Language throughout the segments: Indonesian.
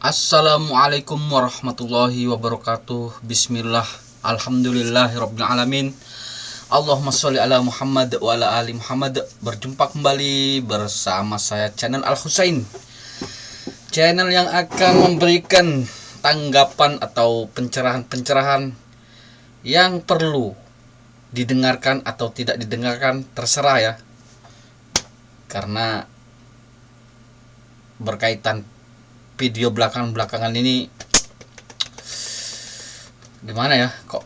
Assalamualaikum warahmatullahi wabarakatuh. Bismillah. Alhamdulillahirrabbilalamin. Allahumma sholli ala Muhammad wa ala ali Muhammad. Berjumpa kembali bersama saya channel Al Husain, channel yang akan memberikan tanggapan atau pencerahan-pencerahan yang perlu didengarkan atau tidak didengarkan, terserah ya. Karena berkaitan video belakangan ini gimana ya, kok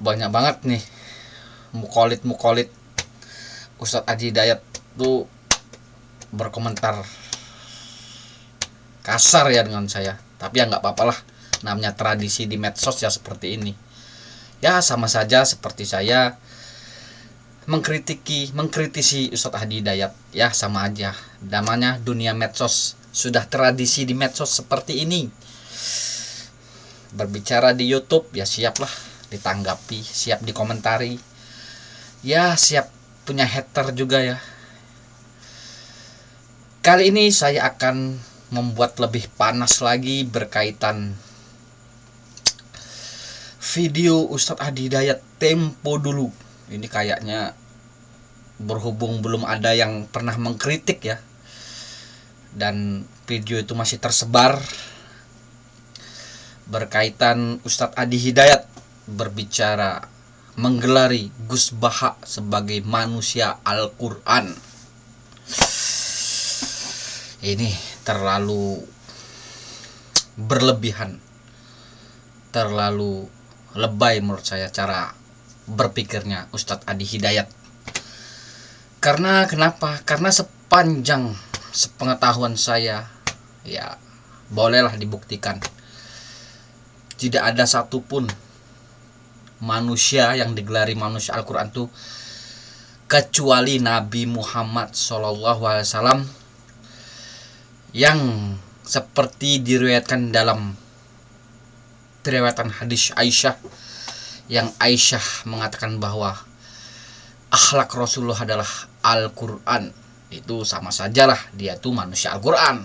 banyak banget nih mukolit Ustadz Haji Hidayat tuh berkomentar kasar ya dengan saya. Tapi ya nggak apa-apalah, namanya tradisi di medsos ya seperti ini. Ya sama saja seperti saya mengkritisi Ustadz Haji Hidayat, ya sama aja. Namanya dunia medsos, sudah tradisi di medsos seperti ini. Berbicara di YouTube ya siaplah ditanggapi, siap dikomentari, ya siap punya hater juga ya. Kali ini saya akan membuat lebih panas lagi berkaitan video Ustadz Haji Hidayat tempo dulu. Ini kayaknya berhubung belum ada yang pernah mengkritik ya, dan video itu masih tersebar berkaitan Ustadz Haji Hidayat berbicara menggelari Gus Baha sebagai manusia Al-Quran. Ini terlalu berlebihan, terlalu lebay menurut saya cara berpikirnya Ustadz Haji Hidayat. Karena kenapa? Karena sepanjang sepengetahuan saya, ya bolehlah dibuktikan, tidak ada satupun manusia yang digelari manusia Al-Quran itu kecuali Nabi Muhammad SAW, yang seperti diriwayatkan dalam riwayatan hadis Aisyah, yang Aisyah mengatakan bahwa akhlak Rasulullah adalah Al-Quran. Itu sama sajalah dia tuh manusia Al-Quran.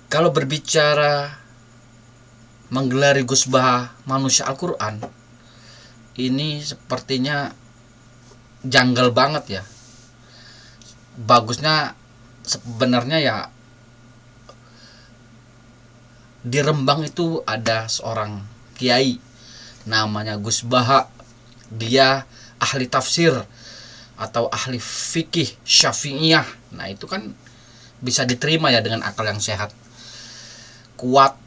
Kalau berbicara menggelari Gus Baha manusia Al-Quran, ini sepertinya janggal banget ya. Bagusnya sebenarnya ya, di Rembang itu ada seorang kiai namanya Gus Baha. Dia ahli tafsir atau ahli fikih Syafi'iyah. Nah itu kan bisa diterima ya dengan akal yang sehat, kuat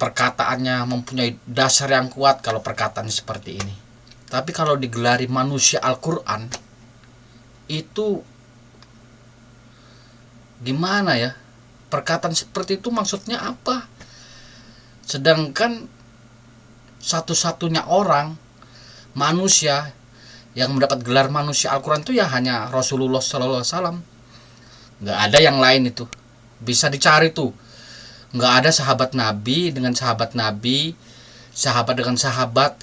perkataannya, mempunyai dasar yang kuat kalau perkataan seperti ini. Tapi kalau digelari manusia Al-Quran, itu gimana ya? Perkataan seperti itu maksudnya apa? Sedangkan satu-satunya orang manusia yang mendapat gelar manusia Al-Quran itu ya hanya Rasulullah SAW. Nggak ada yang lain itu. Bisa dicari tuh. Nggak ada sahabat Nabi dengan sahabat Nabi, sahabat dengan sahabat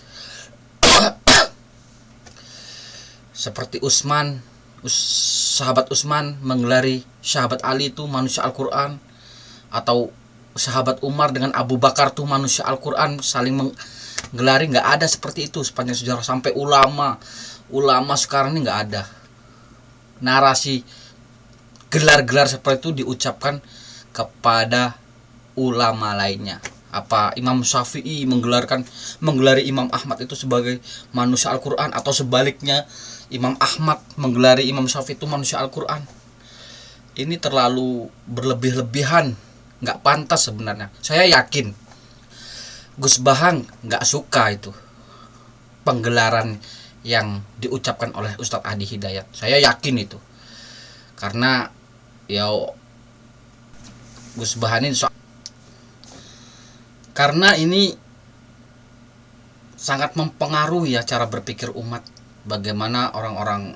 seperti sahabat Utsman menggelari sahabat Ali itu manusia Al-Quran, atau sahabat Umar dengan Abu Bakar tuh manusia Al-Quran, saling menggelari. Nggak ada seperti itu sepanjang sejarah. Sampai ulama sekarang ini nggak ada narasi gelar-gelar seperti itu diucapkan kepada ulama lainnya. Apa Imam Syafi'i menggelari Imam Ahmad itu sebagai manusia Al-Quran, atau sebaliknya Imam Ahmad menggelari Imam Syafi'i itu manusia Al-Quran. Ini terlalu berlebih-lebihan, nggak pantas sebenarnya. Saya yakin Gus Bahang nggak suka itu penggelaran yang diucapkan oleh Ustadz Haji Hidayat. Saya yakin itu, karena ya Gus Bahang ini karena ini sangat mempengaruhi ya cara berpikir umat. Bagaimana orang-orang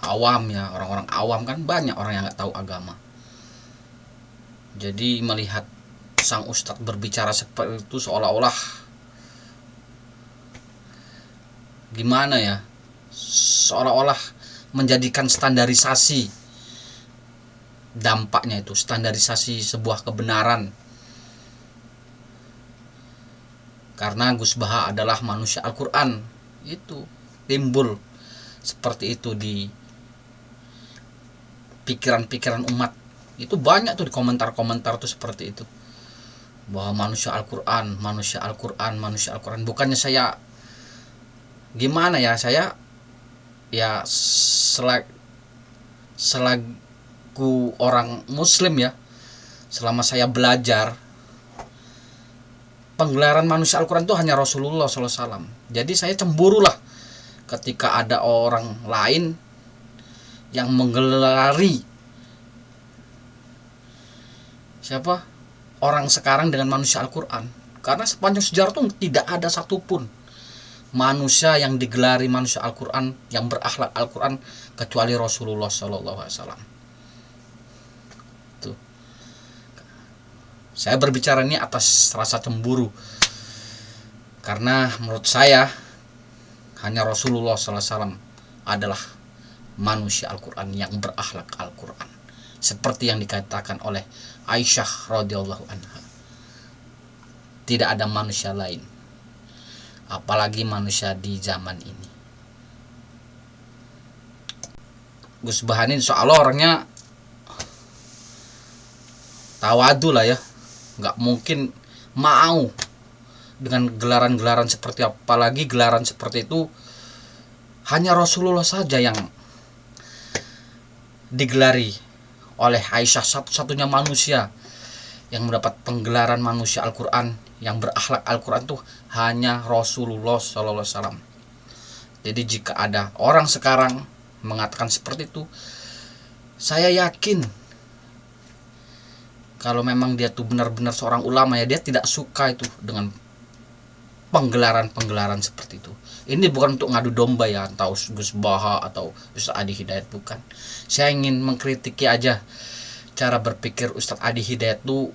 awam ya, orang-orang awam kan banyak orang yang nggak tahu agama. Jadi melihat sang ustadz berbicara seperti itu seolah-olah gimana ya, seolah-olah menjadikan standarisasi dampaknya itu, standarisasi sebuah kebenaran. Karena Gus Baha adalah manusia Al-Quran, itu timbul seperti itu di pikiran-pikiran umat. Itu banyak tuh di komentar-komentar tuh seperti itu, bahwa manusia Al-Quran, manusia Al-Quran, manusia Al-Quran. Bukannya saya gimana ya, saya ya selaku orang muslim ya, selama saya belajar, penggelaran manusia Al-Quran itu hanya Rasulullah SAW. Jadi saya cemburu lah ketika ada orang lain yang menggelari siapa orang sekarang dengan manusia Al-Quran. Karena sepanjang sejarah itu tidak ada satupun manusia yang digelari manusia Al-Quran, yang berakhlak Al-Quran, kecuali Rasulullah SAW. Tuh. Saya berbicara ini atas rasa cemburu, karena menurut saya hanya Rasulullah SAW adalah manusia Al-Quran yang berakhlak Al-Quran, seperti yang dikatakan oleh Aisyah radhiyallahu anha. Tidak ada manusia lain, apalagi manusia di zaman ini. Gus Baha ini insya Allah orangnya tawadu lah ya, nggak mungkin mau dengan gelaran-gelaran seperti, apalagi gelaran seperti itu hanya Rasulullah saja yang digelari oleh Aisyah, satu-satunya manusia yang mendapat penggelaran manusia Al-Quran, yang berakhlak Al-Quran itu hanya Rasulullah SAW. Jadi jika ada orang sekarang mengatakan seperti itu, saya yakin kalau memang dia tuh benar-benar seorang ulama ya, dia tidak suka itu dengan penggelaran-penggelaran seperti itu. Ini bukan untuk ngadu domba ya, atau Gus Baha atau Ustaz Adi Hidayat, bukan. Saya ingin mengkritiki aja cara berpikir Ustaz Adi Hidayat tuh,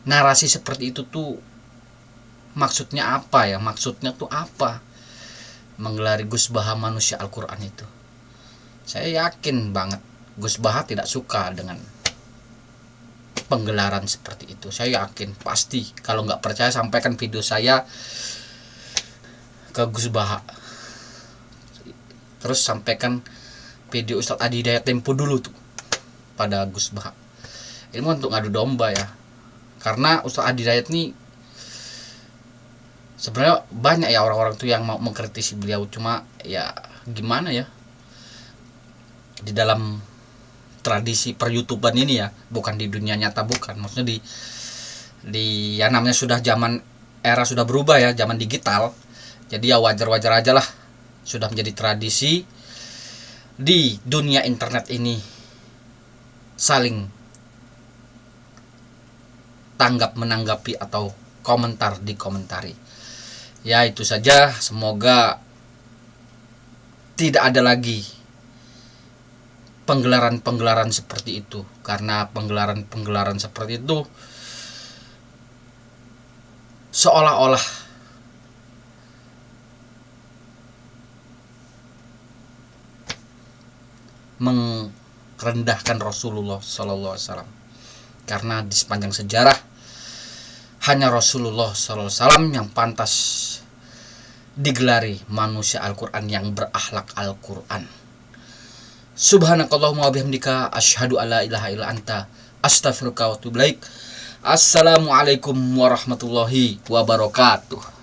narasi seperti itu tuh maksudnya apa ya? Maksudnya tuh apa? Menggelari Gus Baha manusia Al-Quran itu. Saya yakin banget Gus Baha tidak suka dengan penggelaran seperti itu. Saya yakin pasti. Kalau nggak percaya, sampaikan video saya ke Gus Baha, terus sampaikan video Ustaz Adi Hidayat Tempo dulu tuh pada Gus Baha. Ini untuk ngadu domba ya, karena Ustaz Adi Hidayat ini sebenarnya banyak ya orang-orang tuh yang mau mengkritisi beliau, cuma ya gimana ya, di dalam tradisi per-YouTuber ini ya, bukan di dunia nyata, bukan, maksudnya di ya namanya sudah zaman, era sudah berubah ya, zaman digital. Jadi ya wajar-wajar aja lah, sudah menjadi tradisi di dunia internet ini saling tanggap menanggapi atau komentar dikomentari. Ya itu saja, semoga tidak ada lagi penggelaran-penggelaran seperti itu, karena penggelaran-penggelaran seperti itu seolah-olah merendahkan Rasulullah SAW. Karena di sepanjang sejarah hanya Rasulullah SAW yang pantas digelari manusia Al-Quran yang berakhlak Al-Quran. Subhanakallahumma wabihamdika asyhadu alla ilaha illa anta astaghfiruka wa atubu ilaik. Assalamualaikum warahmatullahi wabarakatuh.